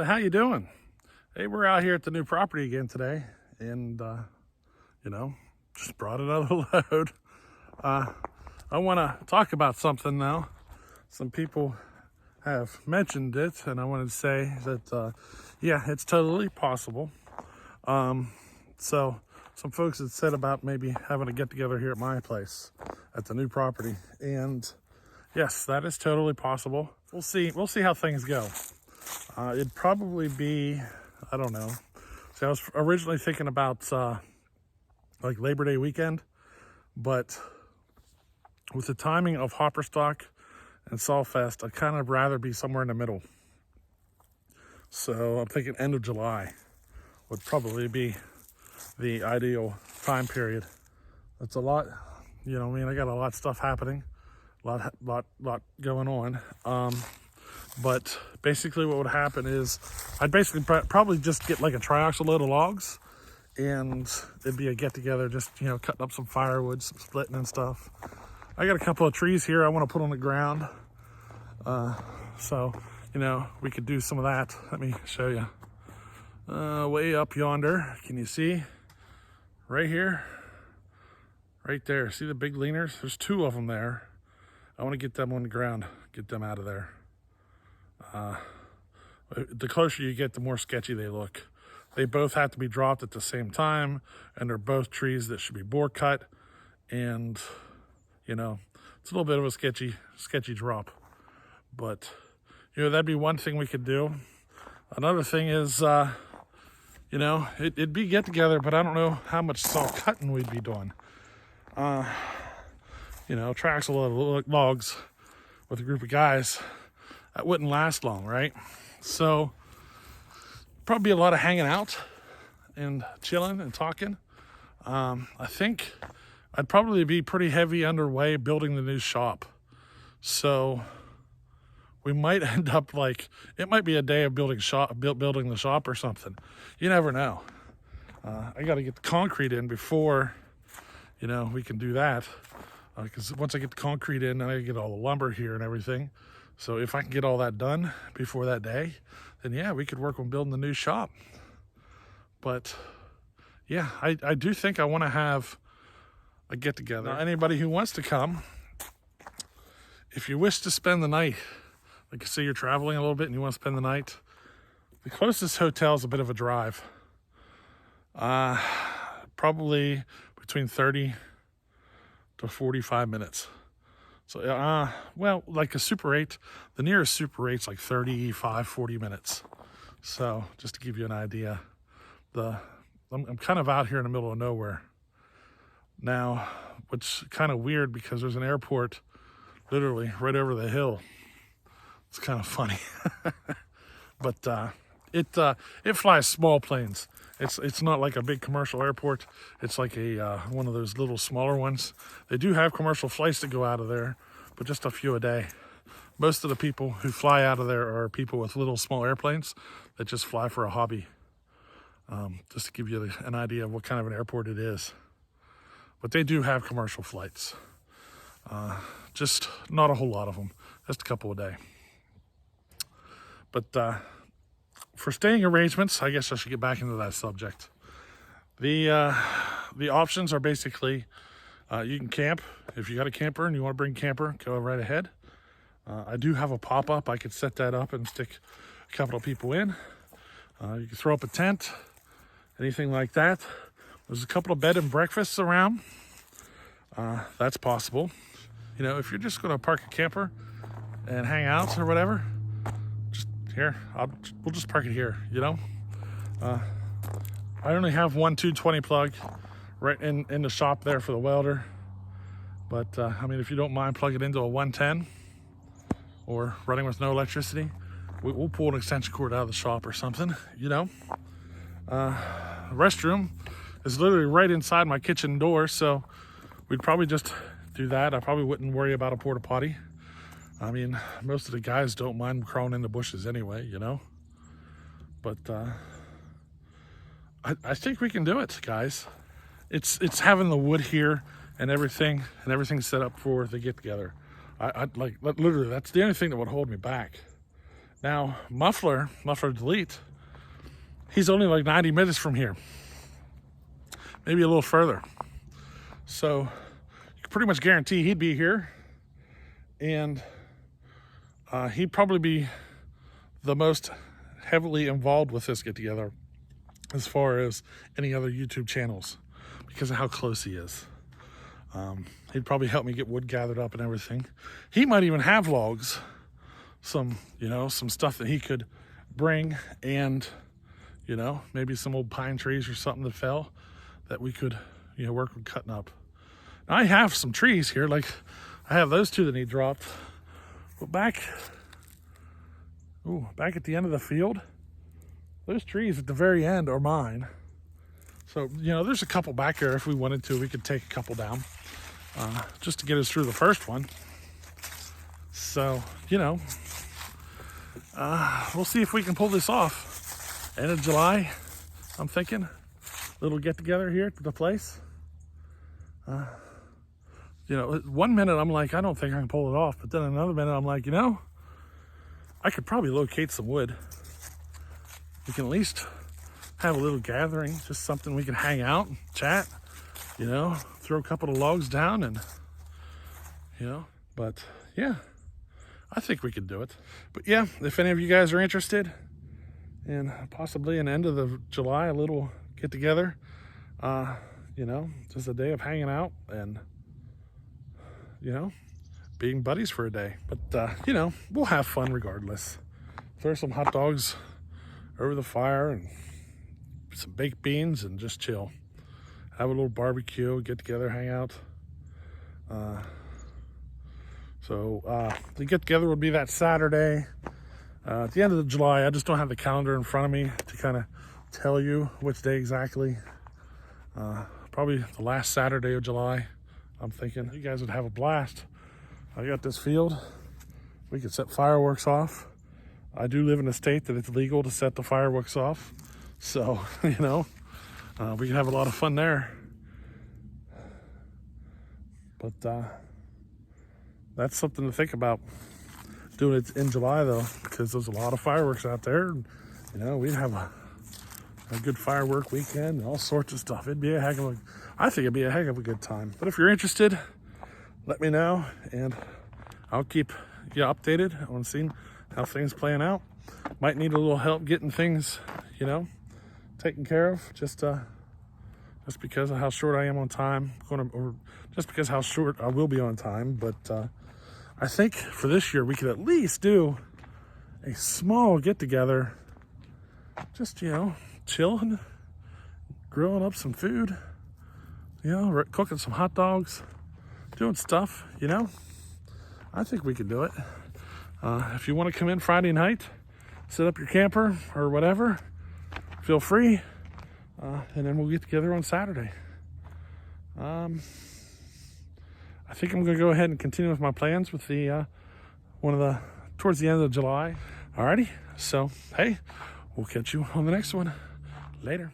So how you doing? Hey, we're out here at the new property again today, and just brought another load. I want to talk about something now. Some people have mentioned it, and I wanted to say that yeah, it's totally possible. So some folks had said about maybe having a get together here at my place at the new property, and yes, that is totally possible. We'll see how things go. It'd probably be, I don't know. See, I was originally thinking about like Labor Day weekend, but with the timing of Hopperstock and Saw Fest, I'd kind of rather be somewhere in the middle. So I'm thinking end of July would probably be the ideal time period. That's a lot, I got a lot of stuff happening, lot going on. But basically what would happen is I'd basically probably just get like a triaxle load of logs, and it'd be a get together, just, cutting up some firewood, some splitting and stuff. I got a couple of trees here I want to put on the ground. So, we could do some of that. Let me show you. Way up yonder, can you see? Right here, right there. See the big leaners? There's two of them there. I want to get them on the ground, get them out of there. The closer you get, the more sketchy they look. They both have to be dropped at the same time, and they're both trees that should be bore cut. And, it's a little bit of a sketchy drop. But, that'd be one thing we could do. Another thing is, it'd be get together, but I don't know how much saw cutting we'd be doing. Tracks a lot of logs with a group of guys. That wouldn't last long, right? So probably a lot of hanging out and chilling and talking. I think I'd probably be pretty heavy underway building the new shop. So we might end up it might be a day of building the shop or something. You never know. I got to get the concrete in before, we can do that. Because once I get the concrete in, then I get all the lumber here and everything. So if I can get all that done before that day, then yeah, we could work on building the new shop. But yeah, I do think I want to have a get together. Now, anybody who wants to come, if you wish to spend the night, like say you're traveling a little bit and you want to spend the night, the closest hotel is a bit of a drive. Probably between 30 to 45 minutes. So, like a Super 8, the nearest Super 8's like 35, 40 minutes. So, just to give you an idea, I'm kind of out here in the middle of nowhere. Now, which kind of weird because there's an airport literally right over the hill. It's kind of funny. But it flies small planes. It's not like a big commercial airport. It's like one of those little smaller ones. They do have commercial flights that go out of there, but just a few a day. Most of the people who fly out of there are people with little small airplanes that just fly for a hobby. Just to give you an idea of what kind of an airport it is. But they do have commercial flights. Just not a whole lot of them. Just a couple a day. But for staying arrangements, I guess I should get back into that subject. The options are basically you can camp. If you got a camper and you want to bring a camper, go right ahead. I do have a pop-up. I could set that up and stick a couple of people in. You can throw up a tent, anything like that. There's a couple of bed and breakfasts around. That's possible. If you're just going to park a camper and hang out or whatever, here, we'll just park it here, I only have one 220 plug right in the shop there for the welder. But, if you don't mind plugging into a 110 or running with no electricity, we'll pull an extension cord out of the shop or something, restroom is literally right inside my kitchen door, so we'd probably just do that. I probably wouldn't worry about a porta potty. Most of the guys don't mind crawling in the bushes anyway, But I think we can do it, guys. It's having the wood here and everything set up for the get together. I literally, that's the only thing that would hold me back Now, Muffler Delete, he's only like 90 minutes from here. Maybe a little further. So, you can pretty much guarantee he'd be here. And he'd probably be the most heavily involved with this get-together as far as any other YouTube channels because of how close he is. He'd probably help me get wood gathered up and everything. He might even have logs, some stuff that he could bring, and maybe some old pine trees or something that fell that we could work with cutting up. Now, I have some trees here, like I have those two that he dropped, but back at the end of the field, those trees at the very end are mine. So, there's a couple back there. If we wanted to, we could take a couple down just to get us through the first one. So, we'll see if we can pull this off. End of July, I'm thinking. Little get-together here at the place. 1 minute I'm like, I don't think I can pull it off. But then another minute I'm like, I could probably locate some wood. We can at least have a little gathering, just something we can hang out, chat, throw a couple of logs down and, but yeah, I think we could do it. But yeah, if any of you guys are interested in possibly an end of the July, a little get together, just a day of hanging out and, being buddies for a day. But, we'll have fun regardless. Throw some hot dogs over the fire and some baked beans and just chill. Have a little barbecue, get together, hang out. The get together would be that Saturday. At the end of July, I just don't have the calendar in front of me to kind of tell you which day exactly. Probably the last Saturday of July, I'm thinking. You guys would have a blast. I got this field. We could set fireworks off. I do live in a state that it's legal to set the fireworks off. So, we can have a lot of fun there. But that's something to think about. Doing it in July, though, because there's a lot of fireworks out there. And, we'd have a good firework weekend and all sorts of stuff. I think it'd be a heck of a good time. But if you're interested, let me know, and I'll keep you updated on seeing how things playing out. Might need a little help getting things, taken care of, just because of how short I am on time, or just because how short I will be on time. But I think for this year we could at least do a small get-together, just chilling, grilling up some food, cooking some hot dogs, doing stuff. I think we could do it. If you want to come in Friday night, set up your camper or whatever, feel free, and then we'll get together on Saturday. I think I'm going to go ahead and continue with my plans with the towards the end of July. Alrighty, so hey, we'll catch you on the next one. Later.